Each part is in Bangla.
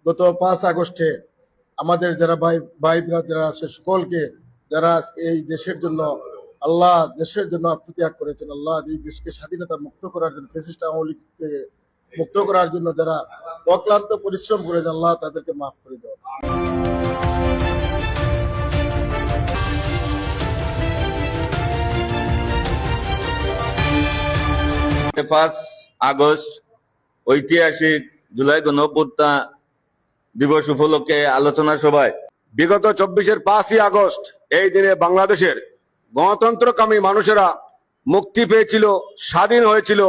গত 5 আগস্টে আমাদের যারা ভাই ভাই যারা আছে সকলকে যারা এই দেশের জন্য আল্লাহ দেশের জন্য আত্মত্যাগ করেছেন, আল্লাহ এই দেশকে স্বাধীনতা মুক্ত করার জন্য, ফ্যাসিস্ট আওয়ামী লীগকে মুক্ত করার জন্য যারা অক্লান্ত পরিশ্রম করেছে, আল্লাহ তাদেরকে মাফ করে দাও। 5 আগস্ট ঐতিহাসিক জুলাই গণঅভ্যুত্থান দিবস উপলক্ষে আলোচনা সভায় বিগত 5 আগস্ট এই দিনে বাংলাদেশের গণতন্ত্রকামী মানুষেরা মুক্তি পেয়েছিল, স্বাধীন হয়েছিল।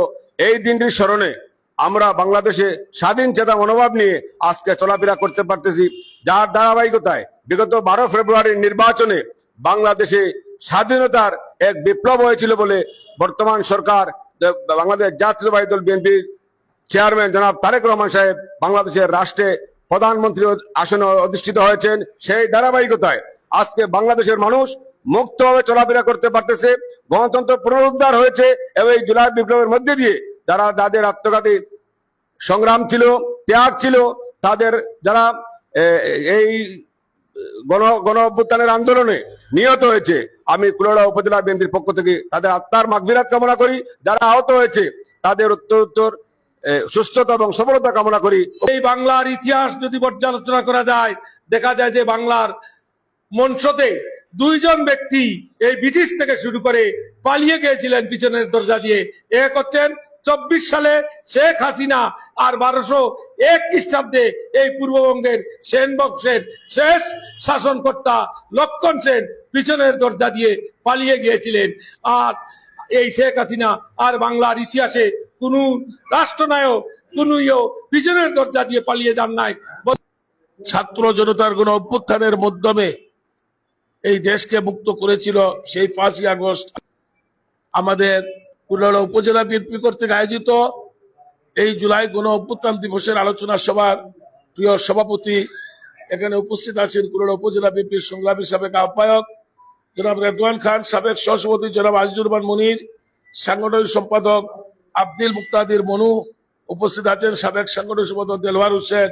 এই দিনটির স্মরণে আমরা বাংলাদেশে স্বাধীন চেতা মনোভাব নিয়ে আজকে চলাফেরা করতে পারতেছি, যার ধারাবাহিকতায় বিগত 12 ফেব্রুয়ারির নির্বাচনে বাংলাদেশে স্বাধীনতার এক বিপ্লব হয়েছিল বলে বর্তমান সরকার বাংলাদেশ জাতীয়তাবাদী দল বিএনপির চেয়ারম্যান জনাব তারেক রহমান সাহেব বাংলাদেশের রাষ্ট্রে প্রধানমন্ত্রী আসনে অধিষ্ঠিত হয়েছেন। সেই ধারাবাহিকতায় আজকে বাংলাদেশের মানুষ মুক্তভাবে চলাফেরা করতে পারতেছে, গণতন্ত্র পুনরুদ্ধার হয়েছে এবং এই জুলাই বিপ্লবের মধ্যে দিয়ে যাদের আত্মঘাতী সংগ্রাম ছিল, ত্যাগ ছিল, তাদের যারা এই গণ অভ্যুত্থানের আন্দোলনে নিহত হয়েছে, আমি কুলাউড়া উপজেলা বিএনপির পক্ষ থেকে তাদের আত্মার মাগফিরাত কামনা করি। যারা আহত হয়েছে তাদের উত্তর সুস্থতা এবং সফলতা কামনা করি। এই বাংলার ইতিহাস যদি পর্যালোচনা করা যায়, দেখা যায় যে বাংলার মঞ্চতে 2 জন ব্যক্তি এই ব্রিটিশ থেকে শুরু করে পালিয়ে গিয়েছিলেন পিছনের দরজা দিয়ে। এক হচ্ছেন 24 সালে শেখ হাসিনা, আর 1201 খ্রিস্টাব্দে এই পূর্ববঙ্গের সেন বংশের শেষ শাসনকর্তা লক্ষণ সেন পিছনের দরজা দিয়ে পালিয়ে গিয়েছিলেন। আর এই শেখ হাসিনা আর বাংলার ইতিহাসে কোন রাষ্ট্রনায়ক কোন পিছনের দরজা দিয়ে পালিয়ে যান নাই। ছাত্র জনতার গণ অভ্যুত্থানের মাধ্যমে এই দেশকে মুক্ত করেছিল সেই 5 আগস্ট আমাদের কুলাউড়া উপজেলা বিএনপি কর্তৃক আয়োজিত এই জুলাই গণ অভ্যুত্থান দিবসের আলোচনা সভার প্রিয় সভাপতি এখানে উপস্থিত আছেন কুলাউড়া উপজেলা বিএনপির সংগ্রামী সাবেক আহ্বায়ক জনাব রেদওয়ান খান, সাবেক সহসভাপতি জনাব আজিজুর রহমান মনির, সাংগঠনিক সম্পাদক আব্দুল মুক্তাদির মনু, উপস্থিত আছেন সাবেক সাংগঠনিক সম্পাদক দেলওয়ার হোসেন,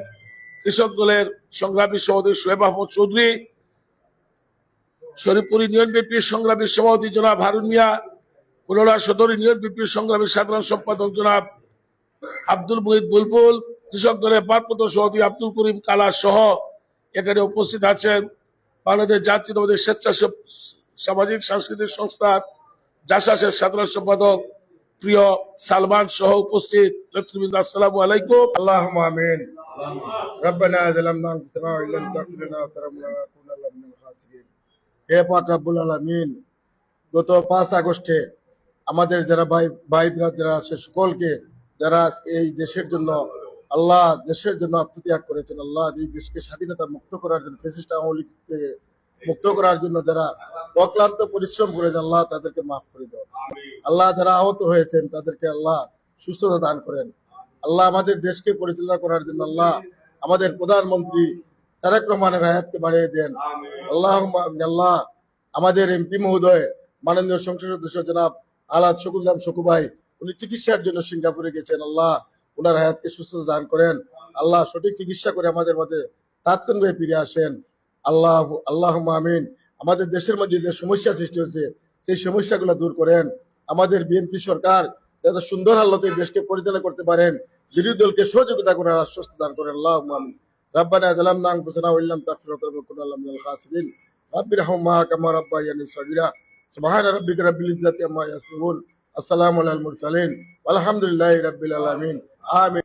কৃষক দলের সংগ্রামী সভাপতি সোহেব আহমদ চৌধুরী, শরীফপুর ইউনিয়ন বিএনপির সংগ্রামী সভাপতি জনাব হারুন মিয়া, কুলাউড়া সদর ইউনিয়ন বিএনপির সংগ্রামী সাধারণ সম্পাদক জনাব আব্দুল মুহিত বুলবুল, কৃষক দলের ভারপ্রাপ্ত সভাপতি আব্দুল করিম কালা সহ এখানে উপস্থিত আছেন বাংলাদেশ জাতীয়তাবাদী স্বেচ্ছাসেবক সামাজিক সাংস্কৃতিক সংস্থার জাসাসের সাধারণ সম্পাদক প্রিয় সালমান সহ উপস্থিত নেতৃবৃন্দ। আসসালামু আলাইকুম। আল্লাহুম্মা আমিন। রব্বানা যালামনা আনফুসানা ওয়া ইল্লাম তাগফির লানা ওয়া তারহামনা লানাকুনান্না মিনাল খাসিরিন। হে পাক রব্বুল আলামিন, গত 5 আগস্টে আমাদের যারা ভাই যারা আছে সকলকে যারা এই দেশের জন্য আল্লাহ দেশের জন্য আত্মত্যাগ করেছেন, আল্লাহ এই দেশকে স্বাধীনতা মুক্ত করার জন্য, ফ্যাসিস্ট আওয়ামী লীগকে মুক্ত করার জন্য যারা অক্লান্ত পরিশ্রম করেছে, আল্লাহ তাদেরকে মাফ করে দাও। আল্লাহ যারা আহত হয়েছেন তাদেরকে আল্লাহ সুস্থতা দান করেন। আল্লাহ আমাদের দেশকে পরিচালনা করার জন্য আল্লাহ আমাদের প্রধানমন্ত্রী তারেক রহমানের হায়াতকে বাড়িয়ে দেন। আল্লাহ আমাদের এমপি মহোদয় মাননীয় সংসদ সদস্য জনাব আলাদ শকুলাম শকু ভাই, উনি চিকিৎসার জন্য সিঙ্গাপুরে গেছেন, আল্লাহ ওনার হায়াতকে সুস্থতা দান করেন। আল্লাহ সঠিক চিকিৎসা করে আমাদের মধ্যে তাৎক্ষণিকভাবে ফিরে আসেন। আল্লাহুম্মা আমিন। আমাদের দেশের মধ্যে যে সমস্যা সৃষ্টি হয়েছে সেই সমস্যাগুলো দূর করেন। আমাদের বিএনপি সরকার যাতে সুন্দর হালতে দেশকে পরিচালনা করতে পারেন, বিরোধী দলকে সহযোগিতা করার আশ্বাস দান করেন। আল্লাহুম্মা আমিন। রব্বানা যালামনা আনফুসানা ওয়া ইল্লাম তাগফির লানা ওয়া তারহামনা মিনাল খাসিরিন। রাব্বিরহামহুমা কামা রাব্বায়ানি সগীরা। সুবহানা রাব্বিকা রাব্বিল ইজ্জাতি আম্মা ইয়াসিফুন। আসসালামু আলাল মুরসালিন ওয়ালহামদুলিল্লাহি রাব্বিল আলামিন। আমিন।